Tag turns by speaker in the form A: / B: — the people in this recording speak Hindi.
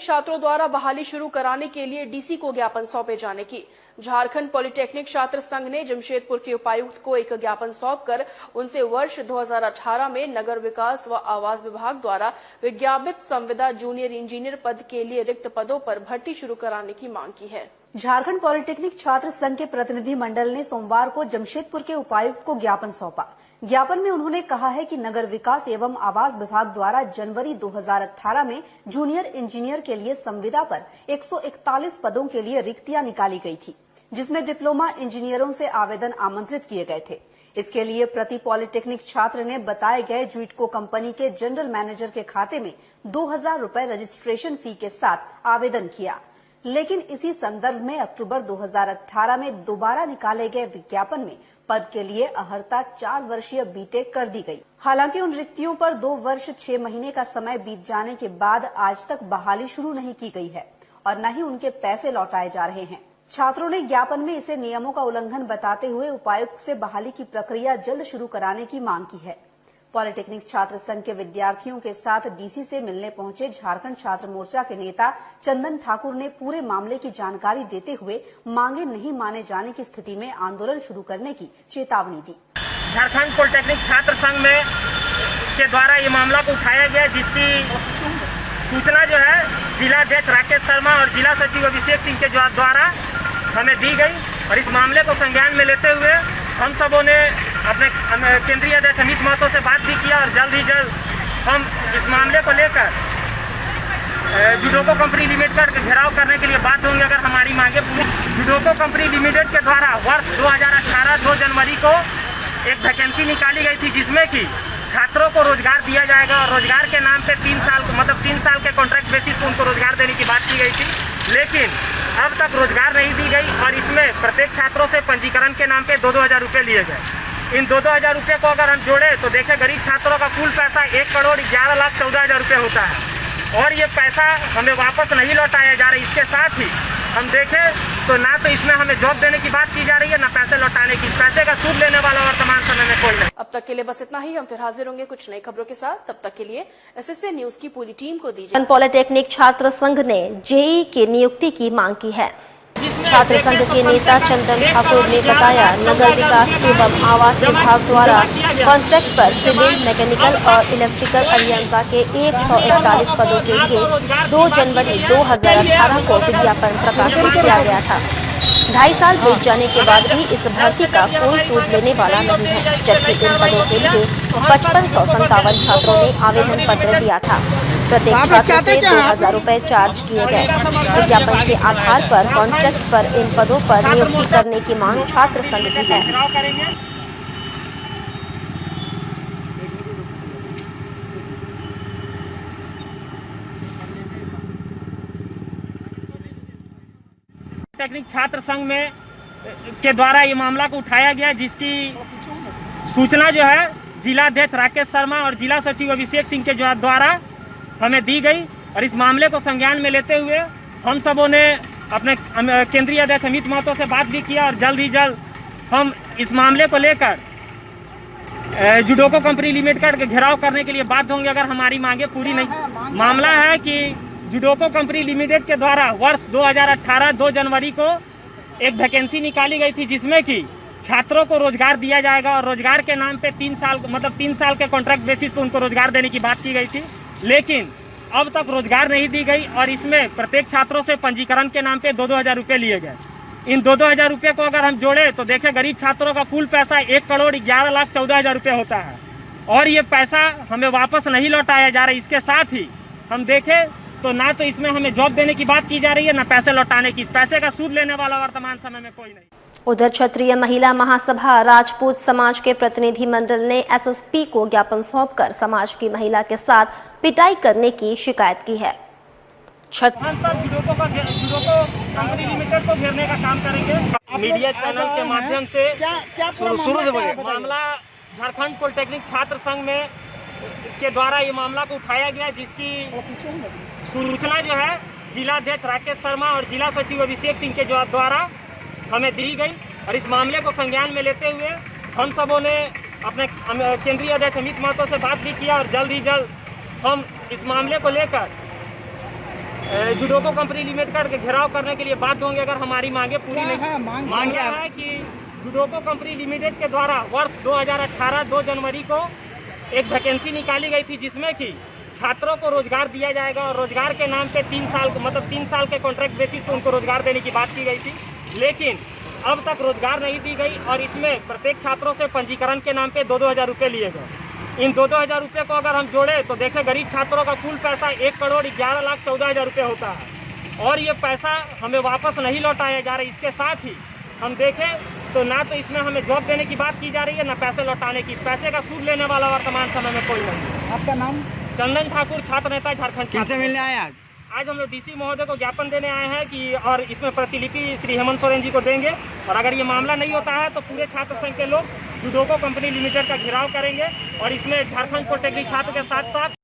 A: छात्रों द्वारा बहाली शुरू कराने के लिए डीसी को ज्ञापन सौंपे जाने की झारखंड पॉलिटेक्निक छात्र संघ ने जमशेदपुर के उपायुक्त को एक ज्ञापन सौंपकर उनसे वर्ष 2018 में नगर विकास व आवास विभाग द्वारा विज्ञापित संविदा जूनियर इंजीनियर पद के लिए रिक्त पदों पर भर्ती शुरू कराने की मांग की है।
B: झारखंड पॉलिटेक्निक छात्र संघ के प्रतिनिधि मंडल ने सोमवार को जमशेदपुर के उपायुक्त को ज्ञापन सौंपा। ज्ञापन में उन्होंने कहा है कि नगर विकास एवं आवास विभाग द्वारा जनवरी 2018 में जूनियर इंजीनियर के लिए संविदा पर 141 पदों के लिए रिक्तियां निकाली गई थी, जिसमें डिप्लोमा इंजीनियरों से आवेदन आमंत्रित किए गए थे। इसके लिए प्रति पॉलिटेक्निक छात्र ने बताए गए ज्यूटको कंपनी के जनरल मैनेजर के खाते में 2000 रुपए रजिस्ट्रेशन फी के साथ आवेदन किया। लेकिन इसी संदर्भ में अक्टूबर 2018 में दोबारा निकाले गए विज्ञापन में पद के लिए अर्हता 4 वर्षीय बीटेक कर दी गई। हालांकि उन रिक्तियों पर 2 वर्ष 6 महीने का समय बीत जाने के बाद आज तक बहाली शुरू नहीं की गई है और न ही उनके पैसे लौटाए जा रहे हैं। छात्रों ने ज्ञापन में इसे नियमों का उल्लंघन बताते हुए उपायुक्त से बहाली की प्रक्रिया जल्द शुरू कराने की मांग की है। पॉलिटेक्निक छात्र संघ के विद्यार्थियों के साथ डीसी से मिलने पहुंचे झारखंड छात्र मोर्चा के नेता चंदन ठाकुर ने पूरे मामले की जानकारी देते हुए मांगे नहीं माने जाने की स्थिति में आंदोलन शुरू करने की चेतावनी दी।
C: झारखंड पॉलिटेक्निक छात्र संघ में के द्वारा ये मामला को उठाया गया, जिसकी सूचना जो है जिला अध्यक्ष राकेश शर्मा और जिला सचिव अभिषेक सिंह के द्वारा हमें दी गई और इस मामले को संज्ञान में लेते हुए हम सबों ने अपने केंद्रीय अध्यक्ष अमित महतो से बात भी किया और जल्द ही जल्द हम इस मामले को लेकर जुडोको कंपनी लिमिटेड का घेराव करने के लिए बाध्य होंगे अगर हमारी मांगे पूरी। जुडोको कंपनी लिमिटेड के द्वारा वर्ष 2018 2 जनवरी को एक वैकेंसी निकाली गई थी, जिसमें कि छात्रों को रोजगार दिया जाएगा और रोजगार के नाम पे 3 साल के कॉन्ट्रैक्ट बेसिस पर उनको रोजगार देने की बात की गई थी। लेकिन अब तक रोजगार नहीं दी गई और इसमें प्रत्येक छात्रों से पंजीकरण के नाम पे 2-2 हजार रुपये लिए गए। इन 2-2 हजार रुपये को अगर हम जोड़े तो देखें गरीब छात्रों का कुल पैसा 1,11,14,000 रुपये होता है और ये पैसा हमें वापस नहीं लौटाया जा रहा है। इसके साथ ही हम देखें तो ना तो इसमें हमें जॉब देने की बात की जा रही है, ना पैसे लौटाने की। पैसे का सूद लेने वाला वर्तमान समय में कोई नहीं।
A: अब तक के लिए बस इतना ही। हम फिर हाजिर होंगे कुछ नई खबरों के साथ। तब तक के लिए एसएससी न्यूज की पूरी टीम को दीजिए।
D: पॉलिटेक्निक छात्र संघ ने जेई की नियुक्ति की मांग की है। छात्र संघ के नेता चंदन ठाकुर ने बताया, नगर विकास एवं आवास विभाग द्वारा कॉन्ट्रैक्ट पर सिविल, मैकेनिकल और इलेक्ट्रिकल अभियंता के 141 पदों के लिए 2 जनवरी 2018 को विज्ञापन प्रकाशित किया गया था। 2.5 साल बीत जाने के बाद भी इस भर्ती का कोई सूद लेने वाला नहीं है, जबकि इन पदों के लिए 5557 छात्रों ने आवेदन पत्र दिया था। प्रत्येक छात्र से 2000 रुपए चार्ज किए गए। विज्ञापन के आधार पर कॉन्ट्रैक्ट पर इन पदों पर नियुक्ति करने की मांग छात्र संघ की है।
C: पॉलिटेक्निक छात्र संघ में के द्वारा ये मामला को उठाया गया, जिसकी सूचना जो है जिला अध्यक्ष राकेश शर्मा और जिला सचिव अभिषेक सिंह के द्वारा हमें दी गई और इस मामले को संज्ञान में लेते हुए हम सबों ने अपने केंद्रीय अध्यक्ष अमित महतो से बात भी किया और जल्द ही जल्द हम इस मामले को लेकर जुडोको कंपनी लिमिटेड का घेराव करने के लिए बाध्य होंगे अगर हमारी मांगे पूरी नहीं। मामला है कि जुडोको कंपनी लिमिटेड के द्वारा वर्ष 2018 2 जनवरी को एक वैकेंसी निकाली गई थी, जिसमें कि छात्रों को रोजगार दिया जाएगा और रोजगार के नाम पे 3 साल के कॉन्ट्रैक्ट बेसिस पर उनको रोजगार देने की बात की गई थी। लेकिन अब तक रोजगार नहीं दी गई और इसमें प्रत्येक छात्रों से पंजीकरण के नाम पे 2-2 हजार रुपये लिए गए। इन 2-2 हजार रुपये को अगर हम जोड़े तो देखें गरीब छात्रों का कुल पैसा 1,11,14,000 रुपये होता है और ये पैसा हमें वापस नहीं लौटाया जा रहा है। इसके साथ ही हम देखें तो ना तो इसमें हमें जॉब देने की बात की जा रही है, ना पैसे लौटाने की। पैसे का सूद लेने वाला वर्तमान समय में कोई नहीं।
D: उधर क्षत्रिय महिला महासभा राजपूत समाज के प्रतिनिधि मंडल ने एसएसपी को ज्ञापन सौंपकर समाज की महिला के साथ पिटाई करने की शिकायत की है।
C: जुडोको कंपनी लिमिटेड को घेरने का काम करेंगे। मीडिया चैनल के माध्यम से शुरू से बोलिए। मामला झारखंड पॉलिटेक्निक छात्र संघ में के द्वारा ये मामला को उठाया गया, जिसकी सूचना जो है जिला अध्यक्ष राकेश शर्मा और जिला सचिव अभिषेक सिंह के द्वारा हमें दी गई और इस मामले को संज्ञान में लेते हुए हम सबों ने अपने केंद्रीय अध्यक्ष अमित महतो से बात भी किया और जल्द ही जल्द हम इस मामले को लेकर जुडोको कंपनी लिमिटेड के घेराव करने के लिए बाध्य होंगे अगर हमारी मांगे पूरी नहीं। मांग क्या है कि जुडोको कंपनी लिमिटेड के द्वारा वर्ष 2018 2 जनवरी को एक वैकेंसी निकाली गई थी जिसमें कि छात्रों को रोजगार दिया जाएगा और रोजगार के नाम पे 3 साल के कॉन्ट्रैक्ट बेसिस पे उनको रोजगार देने की बात की गई थी, लेकिन अब तक रोजगार नहीं दी गई और इसमें प्रत्येक छात्रों से पंजीकरण के नाम पे 2-2 हज़ार रुपये लिए गए। इन 2-2 हज़ार रुपये को अगर हम जोड़े तो देखें गरीब छात्रों का कुल पैसा 1,11,14,14 हज़ार रुपये होता है और ये पैसा हमें वापस नहीं लौटाया जा रहा है। इसके साथ ही हम देखें तो ना तो इसमें हमें जॉब देने की बात की जा रही है, ना पैसे लौटाने की। पैसे का सूद लेने वाला वर्तमान समय में कोई नहीं है।
E: आपका नाम?
C: चंदन ठाकुर, छात्र नेता झारखंड।
E: किनसे मिलने आए आज?
C: आज हम लोग डीसी महोदय को ज्ञापन देने आए हैं कि और इसमें प्रतिलिपि श्री हेमंत सोरेन जी को देंगे और अगर ये मामला नहीं होता है तो पूरे छात्र संघ के लोग जुडोको कंपनी लिमिटेड का घेराव करेंगे और इसमें झारखंड पॉलिटेक्निक छात्र के साथ साथ